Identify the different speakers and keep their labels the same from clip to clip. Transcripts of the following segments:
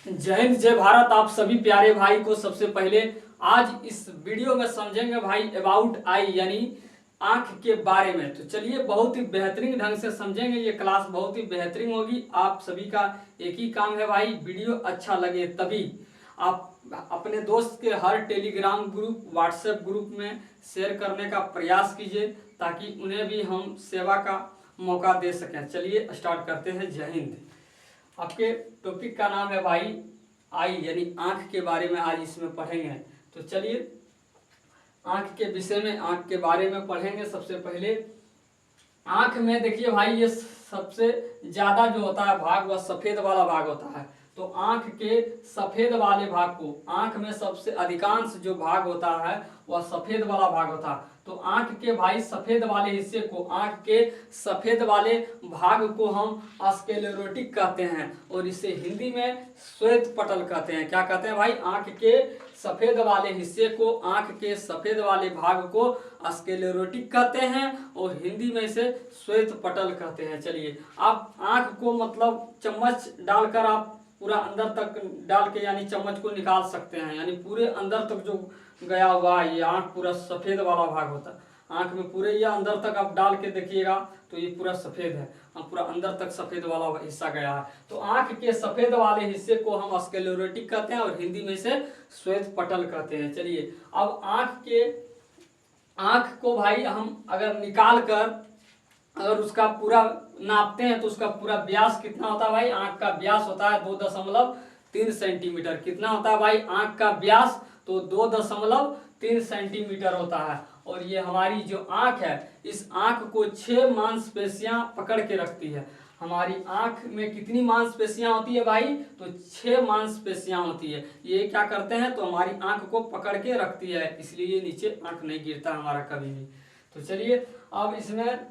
Speaker 1: जय हिंद जय भारत। आप सभी प्यारे भाई को सबसे पहले आज इस वीडियो में समझेंगे भाई अबाउट आई यानी आंख के बारे में। तो चलिए बहुत ही बेहतरीन ढंग से समझेंगे। ये क्लास बहुत ही बेहतरीन होगी। आप सभी का एक ही काम है भाई, वीडियो अच्छा लगे तभी आप अपने दोस्त के हर टेलीग्राम ग्रुप व्हाट्सएप ग्रुप में शेयर करने का प्रयास कीजिए ताकि उन्हें भी हम सेवा का मौका दे सकें। चलिए स्टार्ट करते हैं। जय हिंद। आपके टॉपिक का नाम है भाई आई यानी आंख के बारे में आज इसमें पढ़ेंगे। तो चलिए आंख के विषय में आंख के बारे में पढ़ेंगे। सबसे पहले आंख में देखिए भाई, ये सबसे ज्यादा जो होता है भाग वह सफेद वाला भाग होता है। तो आंख के सफेद वाले भाग को, आंख में सबसे अधिकांश जो भाग होता है वह सफेद वाला भाग होता है। तो आंख के भाई सफेद वाले हिस्से को, आंख के सफेद वाले भाग को हम स्क्लेरोटिक कहते हैं और इसे हिंदी में श्वेत पटल कहते हैं। क्या कहते हैं भाई? आंख के सफेद वाले हिस्से को, आंख के सफेद वाले भाग को स्क्लेरोटिक कहते हैं और हिंदी में इसे श्वेत पटल कहते हैं। चलिए आप आंख को मतलब चम्मच डालकर आप पूरा अंदर तक डाल के यानी चम्मच को निकाल सकते हैं, यानी पूरे अंदर तक जो गया हुआ है ये आंख पूरा सफेद वाला भाग होता है। आंख में पूरे ये अंदर तक आप डाल के देखिएगा तो ये पूरा सफेद है, पूरा अंदर तक सफेद वाला हिस्सा गया है। तो आंख के सफेद वाले हिस्से को हम स्क्लेरोटिक कहते हैं और हिंदी में इसे श्वेत पटल कहते हैं। चलिए अब आंख को भाई हम अगर निकाल कर अगर उसका पूरा नापते हैं तो उसका पूरा व्यास कितना होता है भाई? आंख का व्यास होता है 2.3 सेंटीमीटर। कितना होता है भाई आंख का व्यास? तो 2.3 सेंटीमीटर होता है। और ये हमारी जो आंख है, इस आंख को 6 मांसपेशियां पकड़ के रखती है। हमारी आंख में कितनी मांसपेशियां होती है भाई? तो 6 मांसपेशियां होती है। ये क्या करते हैं? तो हमारी आंख को पकड़ के रखती है, इसलिए नीचे आंख नहीं गिरता हमारा कभी भी। तो चलिए अब इसमें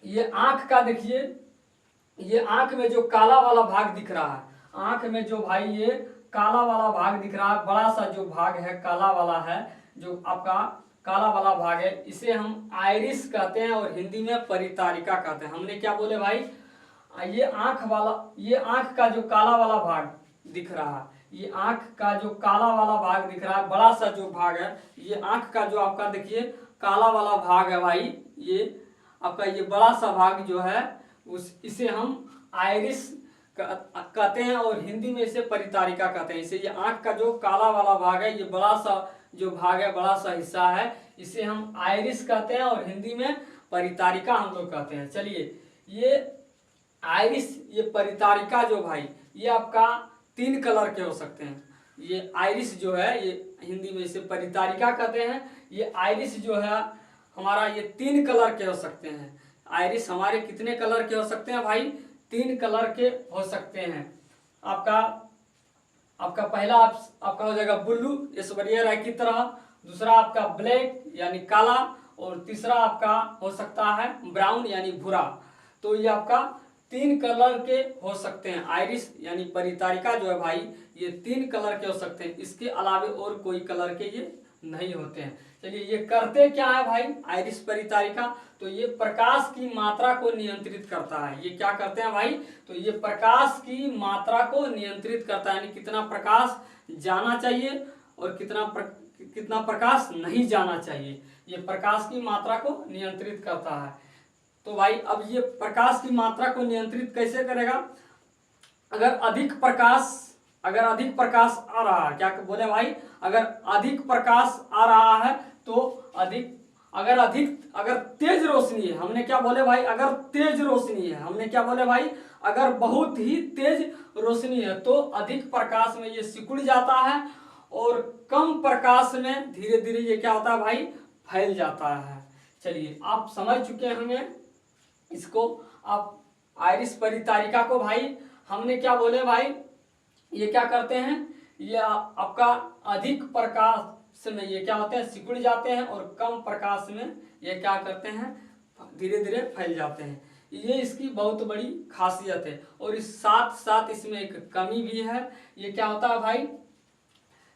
Speaker 1: ये आंख का देखिए, ये आंख में जो काला वाला भाग दिख रहा है, आंख में जो भाई ये काला वाला भाग दिख रहा है, बड़ा सा जो भाग है काला वाला है, जो आपका काला वाला भाग है, इसे हम आइरिस कहते हैं और हिंदी में परितारिका कहते हैं। हमने क्या बोले भाई? ये आंख का जो काला वाला भाग दिख रहा है, ये आंख का जो काला वाला भाग दिख रहा है, बड़ा सा जो भाग है, ये आंख का जो आपका देखिए काला वाला भाग है भाई, ये आपका ये बड़ा सा भाग जो है इसे हम आइरिस कहते हैं और हिंदी में इसे परितारिका कहते हैं। इसे ये आंख का जो काला वाला भाग है, ये बड़ा सा जो भाग है, बड़ा सा हिस्सा है, इसे हम आइरिस कहते हैं और हिंदी में परितारिका हम लोग कहते हैं। चलिए ये आइरिस, ये परितारिका जो भाई, ये आपका 3 कलर के हो सकते हैं। ये आइरिस जो है, ये हिंदी में इसे परितारिका कहते हैं। ये आइरिस जो है हमारा, ये 3 कलर के हो सकते हैं। आइरिस हमारे कितने कलर के हो सकते हैं भाई? 3 कलर के हो सकते हैं। आपका पहला आपका हो जाएगा ब्लू, ऐश्वर्या राय की तरह। दूसरा आपका ब्लैक यानी काला, और तीसरा आपका हो सकता है ब्राउन यानी भूरा। तो ये आपका 3 कलर के हो सकते हैं। आइरिस यानी परितारिका जो है भाई, ये 3 कलर के हो सकते हैं। इसके अलावे और कोई कलर के ये नहीं होते हैं। चलिए ये करते क्या है भाई आइरिस परितारिका? तो ये प्रकाश की मात्रा को नियंत्रित करता है। ये क्या करते हैं भाई? तो ये प्रकाश की मात्रा को नियंत्रित करता है, यानी कितना प्रकाश जाना चाहिए और कितना प्रकाश नहीं जाना चाहिए। ये प्रकाश की मात्रा को नियंत्रित करता है। तो भाई अब ये प्रकाश की मात्रा को नियंत्रित कैसे करेगा? अगर अधिक प्रकाश आ रहा है, क्या बोले भाई? अगर अधिक प्रकाश आ रहा है तो अगर तेज रोशनी है, हमने क्या बोले भाई? अगर तेज रोशनी है, हमने क्या बोले भाई? अगर बहुत ही तेज रोशनी है तो अधिक प्रकाश में ये सिकुड़ जाता है और कम प्रकाश में धीरे धीरे ये क्या होता है भाई? फैल जाता है। चलिए आप समझ चुके होंगे इसको। आप आइरिस परितारिका को भाई हमने क्या बोले भाई? ये क्या करते हैं? ये आपका अधिक प्रकाश में ये क्या होते हैं? सिकुड़ जाते हैं और कम प्रकाश में ये क्या करते हैं? धीरे धीरे फैल जाते हैं। ये इसकी बहुत बड़ी खासियत है। और इस साथ साथ इसमें एक कमी भी है। ये क्या होता है भाई?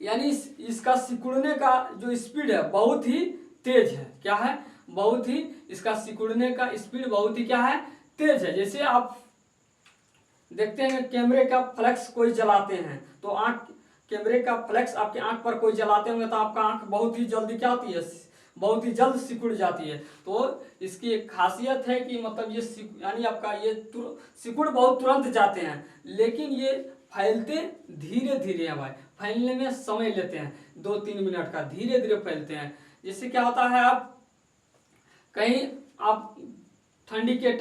Speaker 1: यानी इसका सिकुड़ने का जो स्पीड है बहुत ही तेज है। क्या है? बहुत ही इसका सिकुड़ने का स्पीड बहुत ही क्या है? तेज है। जैसे आप देखते हैं कैमरे का फ्लैक्स कोई जलाते हैं तो आंख, कैमरे का फ्लैक्स आपकी आंख पर कोई जलाते होंगे तो आपका आंख बहुत ही जल्दी क्या होती है, बहुत ही जल्द सिकुड़ जाती है। तो इसकी एक खासियत है कि मतलब ये यानी आपका ये सिकुड़ बहुत तुरंत जाते हैं, लेकिन ये फैलते धीरे धीरे हैं भाई, फैलने में समय लेते हैं 2-3 मिनट का, धीरे धीरे फैलते हैं। जिससे क्या होता है, आप कहीं आप ठंडी के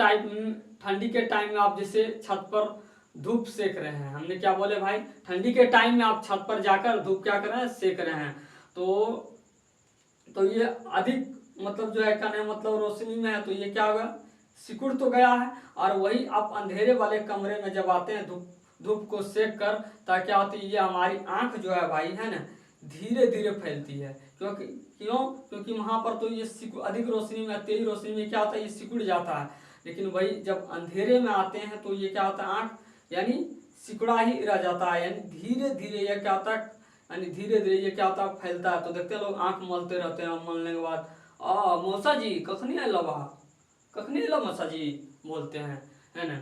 Speaker 1: टाइम में आप जैसे छत पर धूप सेक रहे हैं, हमने क्या बोले भाई, ठंडी के टाइम में आप छत पर जाकर धूप क्या कर रहे हैं, सेक रहे हैं। तो ये अधिक मतलब जो है कहने मतलब रोशनी में है तो ये क्या होगा, सिकुड़ तो गया है। और वही आप अंधेरे वाले कमरे में जब आते हैं धूप को सेक कर, तब क्या होती है, ये हमारी आंख जो है भाई है ना, धीरे धीरे फैलती है। क्योंकि वहां पर तो ये अधिक रोशनी में, तेज रोशनी में क्या होता है, ये सिकुड़ जाता है। लेकिन वही जब अंधेरे में आते हैं तो ये क्या होता है, आंख यानी सिकुड़ा ही रह जाता है, यानी धीरे धीरे ये क्या होता है, यानी धीरे धीरे ये क्या होता है, फैलता है। तो देखते हैं लोग आंख मलते रहते हैं, मलने के बाद मौसा जी कखनी आलो बा, कखनी आलो मौसा जी बोलते हैं, है ना,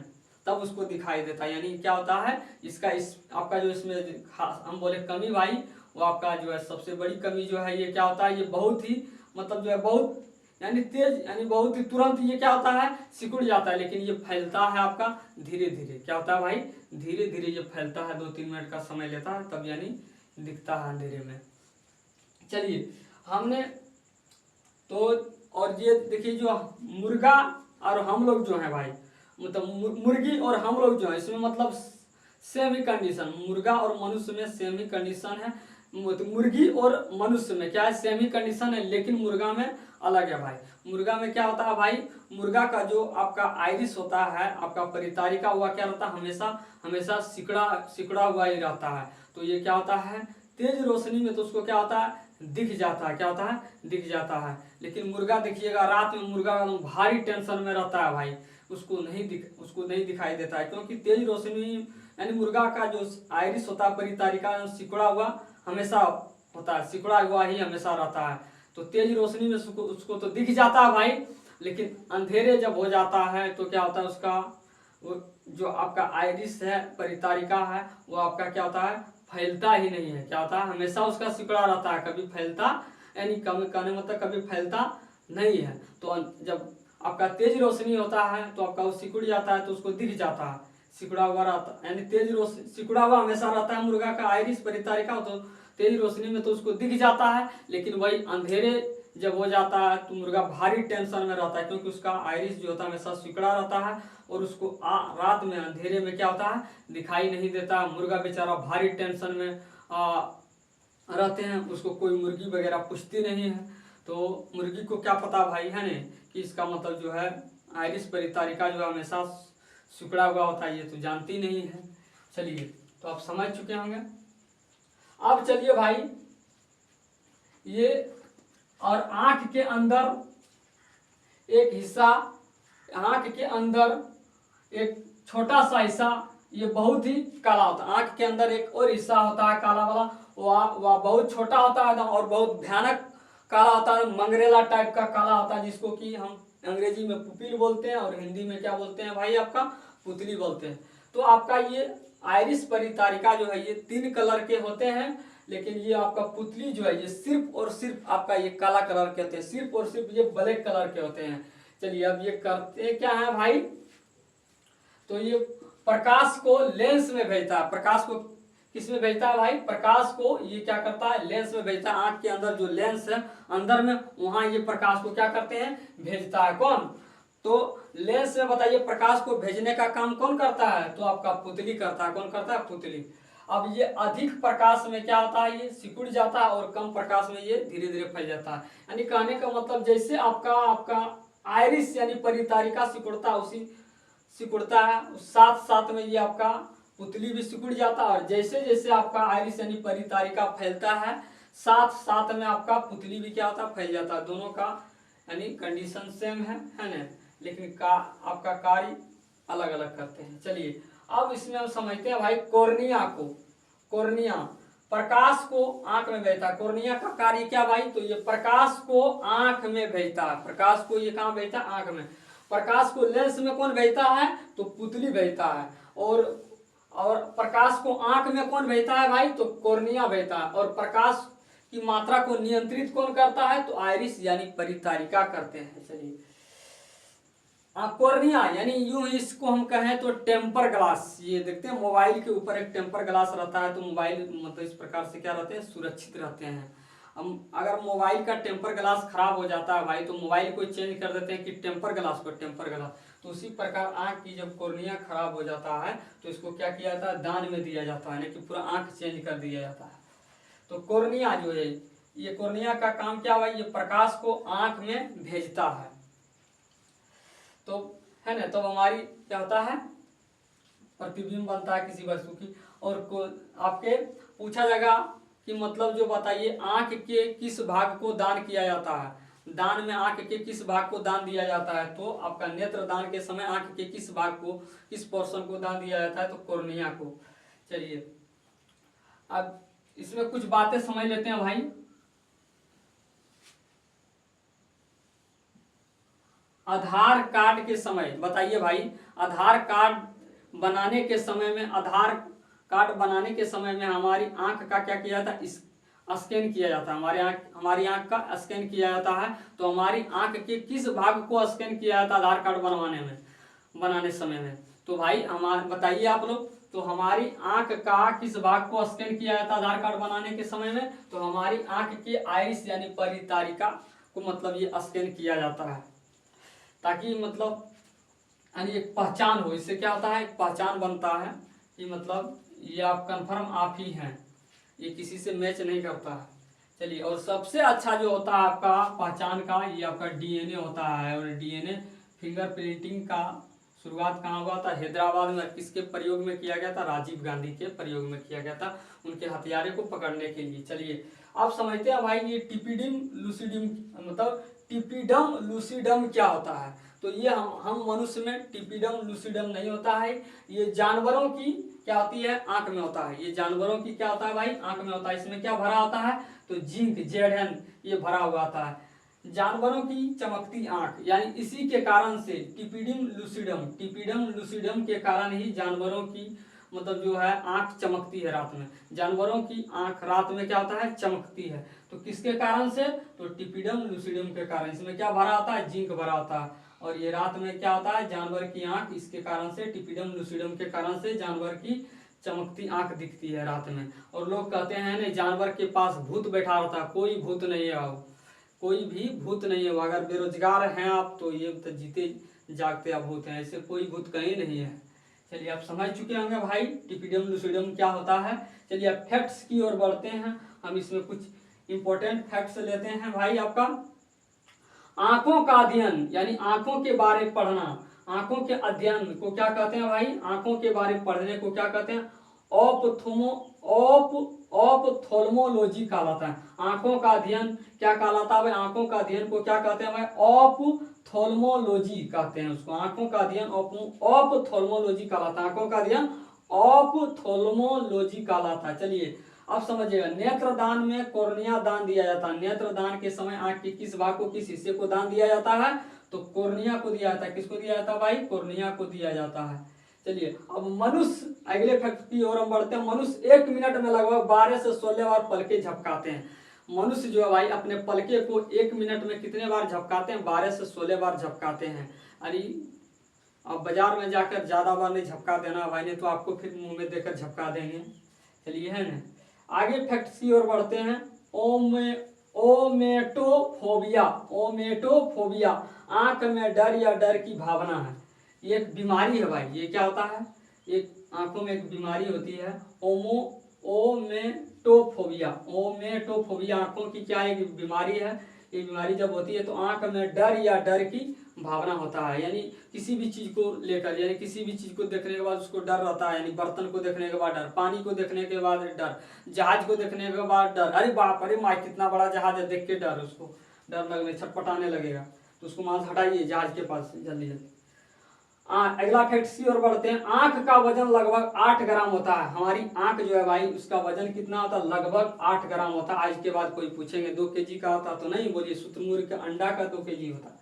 Speaker 1: तब उसको दिखाई देता है। यानी क्या होता है इसका, आपका जो इसमें हम बोले कमी भाई, वो आपका जो है सबसे बड़ी कमी जो है ये क्या होता है, ये बहुत ही मतलब जो है बहुत यानी तेज, यानी बहुत ही तुरंत ये क्या होता है, सिकुड़ जाता है। लेकिन ये फैलता है आपका धीरे धीरे, क्या होता है भाई, धीरे धीरे ये फैलता है, 2-3 मिनट का समय लेता है, तब यानी दिखता है अंधेरे में। चलिए हमने तो, और ये देखिए जो मुर्गा और हम लोग जो है भाई, मतलब मुर्गी और हम लोग जो है इसमें मतलब सेम ही कंडीशन, मुर्गा और मनुष्य में सेम ही कंडीशन है। मुर्गी और मनुष्य में क्या है, सेम ही कंडीशन है, लेकिन मुर्गा में अलग है भाई। मुर्गा में क्या होता है भाई, मुर्गा का जो आपका आइरिस होता है, आपका परितारिका हुआ क्या रहता है, हमेशा सिकुड़ा हुआ ही रहता है। तो ये क्या होता है, तेज रोशनी में तो उसको क्या होता है, दिख जाता है, क्या होता है, दिख जाता है। लेकिन मुर्गा देखिएगा, रात में मुर्गा भारी टेंशन में रहता है भाई, उसको नहीं दिखाई देता है, क्योंकि तेज रोशनी यानी मुर्गा का जो आइरिस होता है, परितारिका सिकुड़ा हुआ हमेशा होता है, सिकुड़ा हुआ ही हमेशा रहता है। तो तेज रोशनी में उसको तो दिख जाता है भाई, लेकिन अंधेरे जब हो जाता है तो क्या होता है, उसका वो जो आपका आइरिस है, परितारिका है, वो आपका क्या होता है, फैलता ही नहीं है, क्या होता है, हमेशा उसका सिकुड़ा रहता है, कभी फैलता यानी कम कहने मतलब कभी फैलता नहीं है। तो जब आपका तेज रोशनी होता है तो आपका वो सिकुड़ जाता है, तो उसको दिख जाता है, सिकुड़ा हुआ रहता यानी तेज रोशनी, सिकुड़ा हुआ हमेशा रहता है मुर्गा का आइरिस परितारिका, तो तेज रोशनी में तो उसको दिख जाता है। लेकिन वही अंधेरे जब हो जाता है तो मुर्गा भारी टेंशन में रहता है, क्योंकि उसका आइरिस जो होता है हमेशा सिकुड़ा रहता है, और उसको रात में अंधेरे में क्या होता है, दिखाई नहीं देता। मुर्गा बेचारा भारी टेंशन में रहते हैं, उसको कोई मुर्गी वगैरह पूछती नहीं है। तो मुर्गी को क्या पता भाई है ना, कि इसका मतलब जो है आइरिस परितारिका जो हमेशा सिकुड़ा हुआ होता है, ये तो जानती नहीं है। चलिए तो आप समझ चुके होंगे। अब चलिए भाई, ये और आंख के अंदर एक हिस्सा, आंख के अंदर एक छोटा सा हिस्सा, ये बहुत ही काला होता है। आंख के अंदर एक और हिस्सा होता है काला वाला, वह बहुत छोटा होता है और बहुत भयानक काला होता है, मंगरेला टाइप का काला होता है, जिसको कि हम अंग्रेजी में पुपिल बोलते हैं और हिंदी में क्या बोलते हैं भाई, आपका पुतली बोलते हैं। तो आपका ये आइरिस परितारिका जो है ये 3 कलर के होते हैं, लेकिन ये आपका पुतली जो है ये सिर्फ और सिर्फ आपका ये काला कलर के होते हैं, सिर्फ और सिर्फ ये ब्लैक कलर के होते हैं। चलिए अब ये करते क्या है भाई, तो ये प्रकाश को लेंस में भेजता है। प्रकाश को किस में भेजता है भाई, प्रकाश को ये क्या करता है, लेंस में भेजता है। आंख के अंदर जो लेंस है अंदर में, वहां ये प्रकाश को क्या करते हैं, भेजता है। कौन, तो लेंस में बताइए प्रकाश को भेजने का काम कौन करता है, तो आपका पुतली करता है। कौन करता है, पुतली। अब ये अधिक प्रकाश में क्या होता है, ये सिकुड़ जाता है, और कम प्रकाश में ये धीरे धीरे फैल जाता है। यानी कहने का मतलब जैसे आपका आइरिस यानी परितारिका सिकुड़ता है, उसी सिकुड़ता है, साथ साथ में ये आपका पुतली भी सिकुड़ जाता है। और जैसे जैसे आपका आइरिस यानी परितारिका फैलता है, साथ साथ में आपका पुतली भी क्या होता है, फैल जाता है। दोनों का यानी कंडीशन सेम है ना, लेकिन आपका कार्य अलग अलग करते हैं। चलिए अब इसमें हम समझते हैं भाई कॉर्निया को। कॉर्निया प्रकाश को आंख में भेजता है। कॉर्निया का कार्य क्या भाई, तो ये प्रकाश को आंख में भेजता है। प्रकाश को ये कहाँ भेजता है, आंख में। प्रकाश को लेंस में कौन भेजता है, तो पुतली भेजता है। और प्रकाश को आंख में कौन भेजता है भाई, तो कॉर्निया भेजता है। और प्रकाश की मात्रा को नियंत्रित कौन करता है, तो आइरिस यानी परितारिका करते हैं। चलिए कॉर्निया यानी यूं ही इसको हम कहें तो टेम्पर ग्लास, ये देखते हैं मोबाइल के ऊपर एक टेम्पर ग्लास रहता है, तो मोबाइल मतलब इस प्रकार से क्या रहते हैं, सुरक्षित रहते हैं। हम अगर मोबाइल का टेम्पर ग्लास खराब हो जाता है भाई, तो मोबाइल को चेंज कर देते हैं कि टेम्पर ग्लास को टेम्पर ग्लास। तो उसी प्रकार आँख की जब कॉर्निया खराब हो जाता है तो इसको क्या किया जाता है, दान में दिया जाता है, यानी कि पूरा आँख चेंज कर दिया जाता है। तो कॉर्निया जो है, ये कॉर्निया का काम क्या हुआ, ये प्रकाश को आँख में भेजता है। तो है ना, तो हमारी क्या होता है, प्रतिबिंब बनता है किसी वस्तु की। और आपके पूछा जाएगा कि मतलब जो बताइए आंख के किस भाग को दान किया जाता है, दान में आंख के किस भाग को दान दिया जाता है, तो आपका नेत्र दान के समय आंख के किस भाग को, किस पोर्शन को दान दिया जाता है, तो कॉर्निया को। चलिए अब इसमें कुछ बातें समझ लेते हैं भाई। आधार कार्ड के समय बताइए भाई, आधार कार्ड बनाने के समय में, आधार कार्ड बनाने के समय में हमारी आंख का क्या किया जाता है, स्कैन किया जाता है। हमारी आंख का स्कैन किया जाता है। तो हमारी आंख के किस भाग को स्कैन किया जाता है आधार कार्ड बनाने समय में, तो भाई हमारे बताइए आप लोग। तो हमारी आंख का किस भाग को स्कैन किया जाता है आधार कार्ड बनाने के समय में, तो हमारी आंख के आइरिस यानी परितारिका को मतलब ये स्कैन किया जाता है, ताकि मतलब यानी एक पहचान हो। इससे क्या होता है, एक पहचान बनता है कि मतलब ये आप कंफर्म आप ही हैं, ये किसी से मैच नहीं करता है। चलिए, और सबसे अच्छा जो होता है आपका पहचान का, ये आपका डीएनए होता है। और डीएनए फिंगरप्रिंटिंग का शुरुआत कहाँ हुआ था, हैदराबाद में। किसके प्रयोग में किया गया था, राजीव गांधी के प्रयोग में किया गया था, उनके हथियारे को पकड़ने के लिए। चलिए आप समझते हैं भाई, ये टिपिडम लूसिडम मतलब टिपिडम लूसिडम क्या होता है। तो ये हम मनुष्य में टिपिडम लूसिडम नहीं होता है, ये जानवरों की क्या होती है, आंख में होता है। ये जानवरों की क्या होता है भाई, आंख में होता है। इसमें क्या भरा होता है, तो जिंक जेडन ये भरा हुआ आता है। जानवरों की चमकती आंख, यानी इसी के कारण से टिपिडम लूसिडम के कारण ही जानवरों की मतलब जो है आंख चमकती है रात में। जानवरों की आंख रात में क्या होता है, चमकती है। तो किसके कारण से, तो टिपिडम लूसिडम के कारण। इसमें क्या भरा होता है, जिंक भरा होता है। और ये रात में क्या होता है, जानवर की आंख, इसके कारण से टिपिडम लूसिडम के कारण से जानवर की चमकती आंख दिखती है रात में। और लोग कहते हैं नहीं, जानवर के पास भूत बैठा रहता है, कोई भूत नहीं है, कोई भी भूत नहीं है। अगर बेरोजगार हैं आप तो ये तो जीते जागते आप भूत हैं, ऐसे कोई भूत कहीं नहीं है। चलिए आप समझ चुके होंगे भाई टिपिडम लूसिडम क्या होता है। चलिए अब फैक्ट्स की ओर बढ़ते हैं हम। इसमें कुछ इंपॉर्टेंट फैक्ट्स लेते हैं भाई। आपका आंखों का अध्ययन यानी आंखों के बारे में पढ़ना, आंखों के अध्ययन को क्या कहते हैं भाई, आंखों के बारे में पढ़ने को क्या कहते हैं, ऑप्थोल्मोलॉजी कहलाता है। आंखों का अध्ययन क्या कहलाता है भाई, आंखों का अध्ययन को क्या कहते हैं भाई, ऑप्थोल्मोलॉजी कहते हैं उसको। आंखों का अध्ययन ऑप्थोल्मोलॉजी कहलाता है, आंखों का अध्ययन ऑप्थोल्मोलॉजी कहलाता है। चलिए अब समझिएगा, नेत्रदान में कॉर्निया दान दिया जाता है। नेत्रदान के समय आंख के किस भाग को, किस हिस्से को दान दिया जाता है, तो कॉर्निया को दिया जाता है। किसको दिया जाता है भाई, कॉर्निया को दिया जाता है। चलिए अब मनुष्य, अगले फैक्ट की ओर हम बढ़ते हैं। मनुष्य 1 मिनट में लगभग 12 से 16 बार पलके झपकाते हैं। मनुष्य जो है भाई अपने पलके को 1 मिनट में कितने बार झपकाते हैं, 12 से 16 बार झपकाते हैं। अरे अब बाजार में जाकर ज्यादा बार नहीं झपका देना भाई, नहीं तो आपको फिर मुंह में देकर झपका देंगे। चलिए है ना, आगे फैक्ट्स की ओर बढ़ते हैं। ओमेटोफोबिया आंख में डर या डर की भावना है, ये एक बीमारी है भाई। ये क्या होता है, एक आंखों में एक बीमारी होती है ओमेटोफोबिया आंखों की क्या एक बीमारी है। ये बीमारी जब होती है तो आंख में डर या डर की भावना होता है, यानी किसी भी चीज को लेकर, यानी किसी भी चीज को देखने के बाद उसको डर रहता है। यानी बर्तन को देखने के बाद डर, पानी को देखने के बाद डर, जहाज को देखने के बाद डर। अरे बाप अरे माँ कितना बड़ा जहाज है, देख के डर, उसको डर लगने छटपटाने लगेगा। तो उसको वहां से हटाइए जहाज के पास से जल्दी जल्दी। अगला फैक्ट की ओर बढ़ते हैं। आंख का वजन लगभग 8 ग्राम होता है। हमारी आंख जो है भाई उसका वजन कितना होता है, लगभग 8 ग्राम होता है। आज के बाद कोई पूछेंगे 2 केजी का होता तो नहीं बोलिए, शुतुरमुर्ग का अंडा का 2 केजी होता है।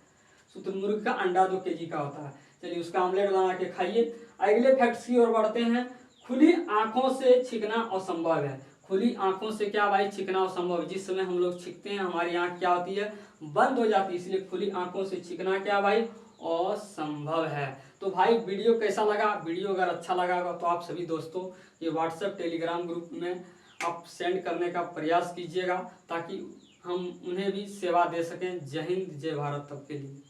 Speaker 1: शुतुरमुर्ग का अंडा 2 केजी का होता है। चलिए उसका ऑमलेट बना के खाइए, अगले फैक्ट्स की ओर बढ़ते हैं। खुली आंखों से छींकना असंभव है। खुली आंखों से क्या भाई, छींकना असंभव है। जिस समय हम लोग छींकते हैं हमारी आंख क्या होती है, बंद हो जाती है, इसलिए खुली आंखों से छींकना क्या भाई, असंभव है। तो भाई वीडियो कैसा लगा, वीडियो अगर अच्छा लगा तो आप सभी दोस्तों ये व्हाट्सएप टेलीग्राम ग्रुप में आप सेंड करने का प्रयास कीजिएगा, ताकि हम उन्हें भी सेवा दे सकें। जय हिंद जय भारत तब के लिए।